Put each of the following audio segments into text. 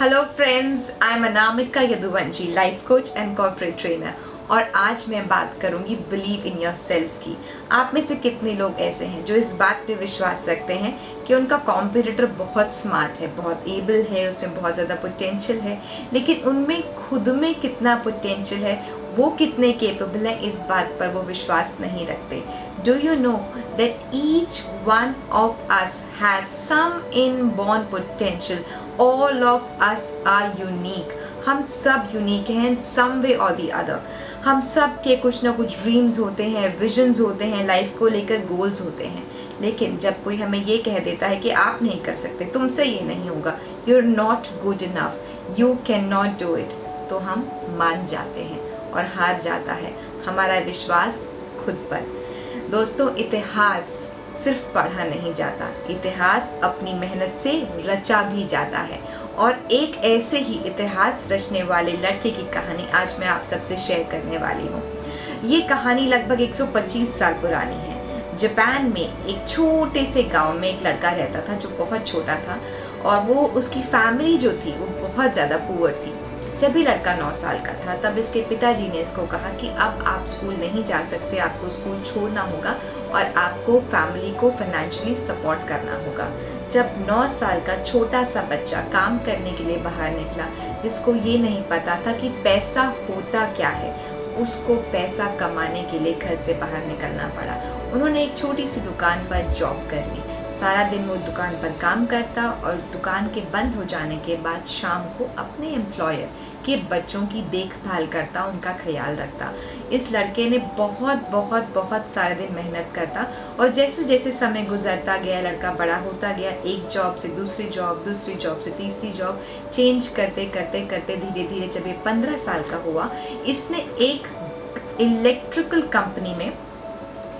Hello friends, I am Anamika Yaduvanshi, life coach and corporate trainer. और आज मैं बात करूंगी बिलीव इन योर सेल्फ की। आप में से कितने लोग ऐसे हैं जो इस बात पे विश्वास रखते हैं कि उनका कॉम्पिटिटर बहुत स्मार्ट है, बहुत एबल है, उसमें बहुत ज़्यादा पोटेंशियल है, लेकिन उनमें खुद में कितना पोटेंशियल है, वो कितने केपेबल है, इस बात पर वो विश्वास नहीं रखते। Do you know that each one of us has some inborn potential? All of us are unique. हम सब यूनिक हैं इन सम वे और दी अदर। हम सब के कुछ ना कुछ ड्रीम्स होते हैं, विजन्स होते हैं, लाइफ को लेकर गोल्स होते हैं। लेकिन जब कोई हमें ये कह देता है कि आप नहीं कर सकते, तुमसे ये नहीं होगा, you are not good enough, you can not do it, तो हम मान जाते हैं और हार जाता है हमारा विश्वास खुद पर। दोस्तों, इतिहास सिर्फ पढ़ा नहीं जाता, इतिहास अपनी मेहनत से रचा भी जाता है। और एक ऐसे ही इतिहास रचने वाले लड़के की कहानी आज मैं आप सबसे शेयर करने वाली हूँ। ये कहानी लगभग 125 साल पुरानी है। जापान में एक छोटे से गांव में एक लड़का रहता था जो बहुत छोटा था, और वो उसकी फैमिली जो थी वो बहुत ज़्यादा पुअर थी। जब भी लड़का 9 साल का था तब इसके पिताजी ने इसको कहा कि अब आप स्कूल नहीं जा सकते, आपको स्कूल छोड़ना होगा और आपको फैमिली को फाइनेंशियली सपोर्ट करना होगा। जब 9 साल का छोटा सा बच्चा काम करने के लिए बाहर निकला, जिसको ये नहीं पता था कि पैसा होता क्या है, उसको पैसा कमाने के लिए घर से बाहर निकलना पड़ा। उन्होंने एक छोटी सी दुकान पर जॉब कर ली। सारा दिन वो दुकान पर काम करता और दुकान के बंद हो जाने के बाद शाम को अपने एम्प्लॉयर के बच्चों की देखभाल करता, उनका ख्याल रखता। इस लड़के ने बहुत सारे दिन मेहनत करता, और जैसे जैसे समय गुजरता गया, लड़का बड़ा होता गया, एक जॉब से दूसरी जॉब, दूसरी जॉब से तीसरी जॉब चेंज करते करते करते धीरे धीरे जब ये 15 साल का हुआ, इसने एक इलेक्ट्रिकल कंपनी में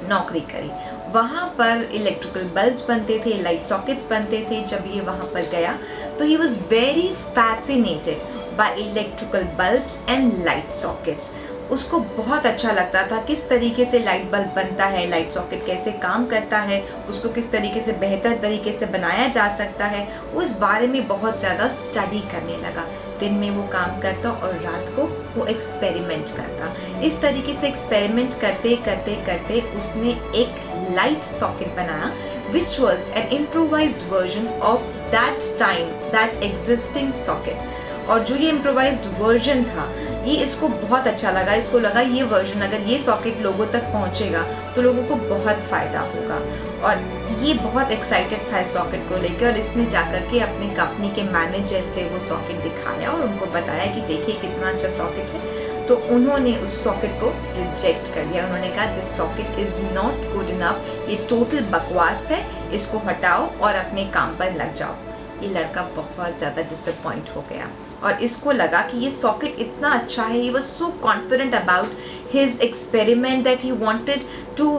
नौकरी करी। वहाँ पर इलेक्ट्रिकल बल्ब्स बनते थे, लाइट सॉकेट्स बनते थे। जब ये वहाँ पर गया तो he was very fascinated by electrical bulbs and light sockets. उसको बहुत अच्छा लगता था किस तरीके से लाइट बल्ब बनता है, लाइट सॉकेट कैसे काम करता है, उसको किस तरीके से बेहतर तरीके से बनाया जा सकता है। उस बारे में बहुत ज़्यादा स्टडी करने लगा। दिन में वो काम करता और रात को वो एक्सपेरिमेंट करता। इस तरीके से एक्सपेरिमेंट करते करते करते उसने एक लाइट सॉकेट बनाया, which was an improvised version of that time, that existing socket। और जो ये इम्प्रोवाइज्ड वर्जन था, ये इसको बहुत अच्छा लगा। इसको लगा ये वर्जन, अगर ये सॉकेट लोगों तक पहुंचेगा तो लोगों को बहुत फ़ायदा होगा। और ये बहुत एक्साइटेड था इस सॉकेट को लेकर, और इसने जाकर के अपनी कंपनी के मैनेजर से वो सॉकेट दिखाया और उनको बताया कि देखिए कितना अच्छा सॉकेट है। तो उन्होंने उस सॉकेट को रिजेक्ट कर दिया। उन्होंने कहा this socket is not good enough, ये टोटल बकवास है, इसको हटाओ और अपने काम पर लग जाओ। ये लड़का बहुत ज़्यादा डिसअपॉइंट हो गया और इसको लगा कि ये सॉकेट इतना अच्छा है। He was so confident about his experiment that he wanted to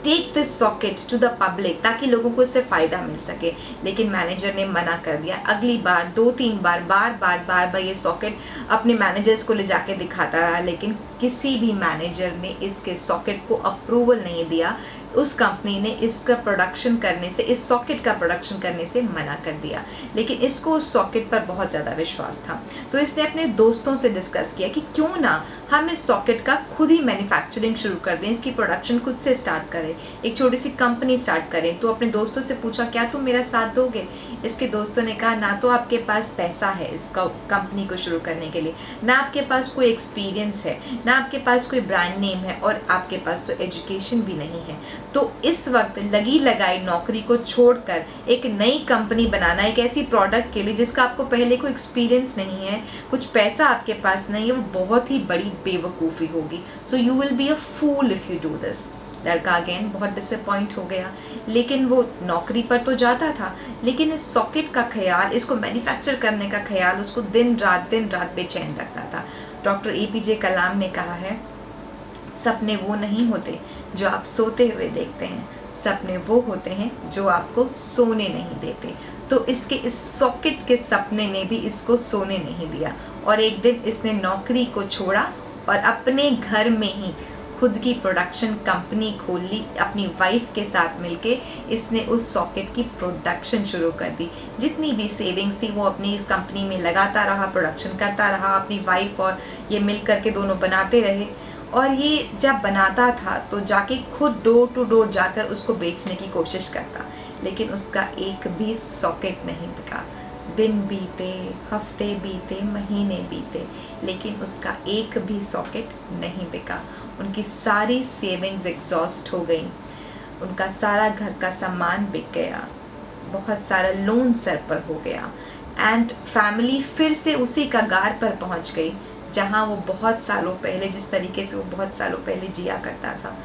take this socket to the public, ताकि लोगों को इससे फ़ायदा मिल सके। लेकिन मैनेजर ने मना कर दिया। अगली बार 2-3 बार बार ये सॉकेट अपने मैनेजर्स को ले जाके दिखाता रहा, लेकिन किसी भी मैनेजर ने इसके सॉकेट को अप्रूवल नहीं दिया। उस कंपनी ने इसका प्रोडक्शन करने से, इस सॉकेट का प्रोडक्शन करने से मना कर दिया। लेकिन इसको उस सॉकेट पर बहुत ज़्यादा विश्वास था, तो इसने अपने दोस्तों से डिस्कस किया कि क्यों ना हम इस सॉकेट का खुद ही मैन्युफैक्चरिंग शुरू कर दें, इसकी प्रोडक्शन खुद से स्टार्ट करें, एक छोटी सी कंपनी स्टार्ट करें। तो अपने दोस्तों से पूछा क्या तुम मेरा साथ दोगे? इसके दोस्तों ने कहा ना तो आपके पास पैसा है इसका कंपनी को शुरू करने के लिए, ना आपके पास कोई एक्सपीरियंस है, ना आपके पास कोई ब्रांड नेम है, और आपके पास तो एजुकेशन भी नहीं है। तो इस वक्त लगी लगाई नौकरी को छोड़कर एक नई कंपनी बनाना, एक ऐसी प्रोडक्ट के लिए जिसका आपको पहले कोई एक्सपीरियंस नहीं है, कुछ पैसा आपके पास नहीं है, वो बहुत ही बड़ी बेवकूफ़ी होगी। So you will be a fool if you do this. लड़का अगेन बहुत डिसअपॉइंट हो गया, लेकिन वो नौकरी पर तो जाता था, लेकिन इस सॉकेट का ख्याल, इसको मैन्युफैक्चर करने का ख्याल उसको दिन रात बेचैन रखता था। डॉक्टर APJ कलाम ने कहा है, सपने वो नहीं होते जो आप सोते हुए देखते हैं, सपने वो होते हैं जो आपको सोने नहीं देते। तो इसके इस सॉकेट के सपने ने भी इसको सोने नहीं दिया, और एक दिन इसने नौकरी को छोड़ा और अपने घर में ही खुद की प्रोडक्शन कंपनी खोल ली अपनी वाइफ के साथ मिलके। इसने उस सॉकेट की प्रोडक्शन शुरू कर दी। जितनी भी सेविंग्स थी वो अपनी इस कंपनी में लगाता रहा, प्रोडक्शन करता रहा। अपनी वाइफ और ये मिल करके दोनों बनाते रहे। और ये जब बनाता था तो जाके खुद डोर टू डोर जाकर उसको बेचने की कोशिश करता, लेकिन उसका एक भी सॉकेट नहीं बिका। दिन बीते, हफ्ते बीते, महीने बीते, लेकिन उसका एक भी सॉकेट नहीं बिका। उनकी सारी सेविंग्स एग्जॉस्ट हो गई, उनका सारा घर का सामान बिक गया, बहुत सारा लोन सर पर हो गया, एंड फैमिली फिर से उसी कगार पर पहुंच गई जहां वो बहुत सालों पहले, जिस तरीके से वो बहुत सालों पहले जिया करता था।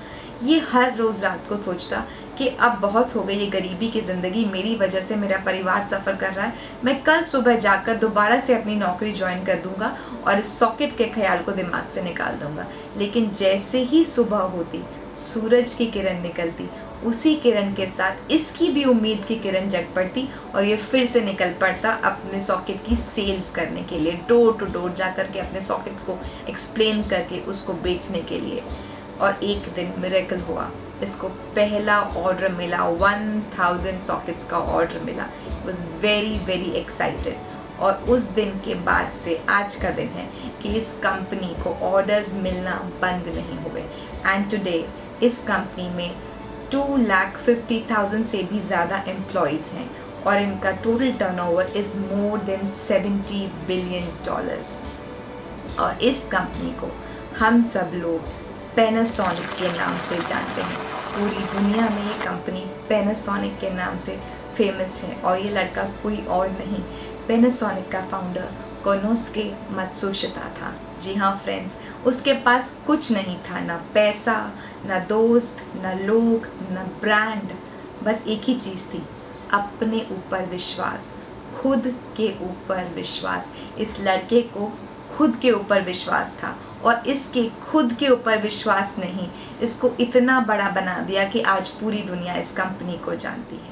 ये हर रोज़ रात को सोचता कि अब बहुत हो गई ये गरीबी की ज़िंदगी, मेरी वजह से मेरा परिवार सफ़र कर रहा है। मैं कल सुबह जाकर दोबारा से अपनी नौकरी ज्वाइन कर दूंगा और इस सॉकेट के ख्याल को दिमाग से निकाल दूंगा। लेकिन जैसे ही सुबह होती, सूरज की किरण निकलती, उसी किरण के साथ इसकी भी उम्मीद की किरण जग पड़ती और ये फिर से निकल पड़ता अपने सॉकेट की सेल्स करने के लिए, डोर टू डोर जा कर के अपने सॉकेट को एक्सप्लेन करके उसको बेचने के लिए। और एक दिन मिरेकल हुआ, इसको पहला ऑर्डर मिला, 1000 सॉकेट्स का ऑर्डर मिला। Was very very excited. और उस दिन के बाद से आज का दिन है कि इस कंपनी को ऑर्डर्स मिलना बंद नहीं हुए। एंड टुडे इस कंपनी में 2,50,000 से भी ज़्यादा एम्प्लॉयज़ हैं और इनका total turnover is more than $70 billion. और इस कंपनी को हम सब लोग पैनासोनिक के नाम से जानते हैं। पूरी दुनिया में ये कंपनी पैनासोनिक के नाम से फेमस है और ये लड़का कोई और नहीं, पैनासोनिक का फाउंडर कोनोसुके मात्सुशिता था। जी हाँ फ्रेंड्स, उसके पास कुछ नहीं था, ना पैसा, ना दोस्त, ना लोग, ना ब्रांड, बस एक ही चीज़ थी, अपने ऊपर विश्वास, खुद के ऊपर विश्वास। इस लड़के को खुद के ऊपर विश्वास था और इसके खुद के ऊपर विश्वास नहीं इसको इतना बड़ा बना दिया कि आज पूरी दुनिया इस कंपनी को जानती है।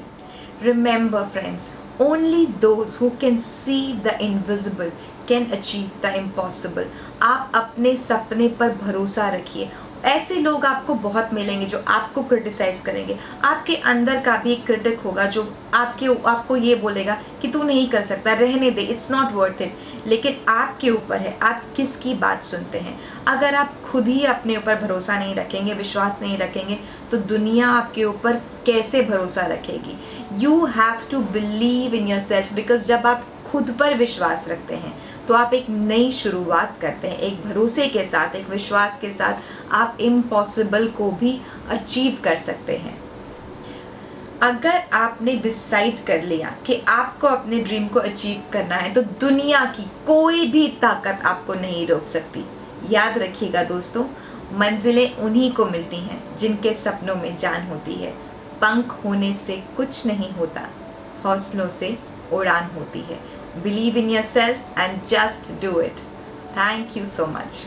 Remember friends, only those who can see the invisible can achieve the impossible. आप अपने सपने पर भरोसा रखिए। ऐसे लोग आपको बहुत मिलेंगे जो आपको क्रिटिसाइज करेंगे। आपके अंदर का भी एक क्रिटिक होगा जो आपको ये बोलेगा कि तू नहीं कर सकता, रहने दे, इट्स नॉट वर्थ इट। लेकिन आपके ऊपर है आप किसकी बात सुनते हैं। अगर आप खुद ही अपने ऊपर भरोसा नहीं रखेंगे, विश्वास नहीं रखेंगे, तो दुनिया आपके ऊपर कैसे भरोसा रखेगी। You have to believe in yourself, because जब आप खुद पर विश्वास रखते हैं तो आप एक नई शुरुआत करते हैं। एक भरोसे के साथ, एक विश्वास के साथ आप इम्पॉसिबल को भी अचीव कर सकते हैं। अगर आपने डिसाइड कर लिया कि आपको अपने ड्रीम को अचीव करना है तो दुनिया की कोई भी ताकत आपको नहीं रोक सकती। याद रखिएगा दोस्तों, मंजिलें उन्हीं को मिलती हैं जिनके सपनों में जान होती है। पंख होने से कुछ नहीं होता, हौसलों से उड़ान होती है। Believe in yourself and just do it. Thank you so much.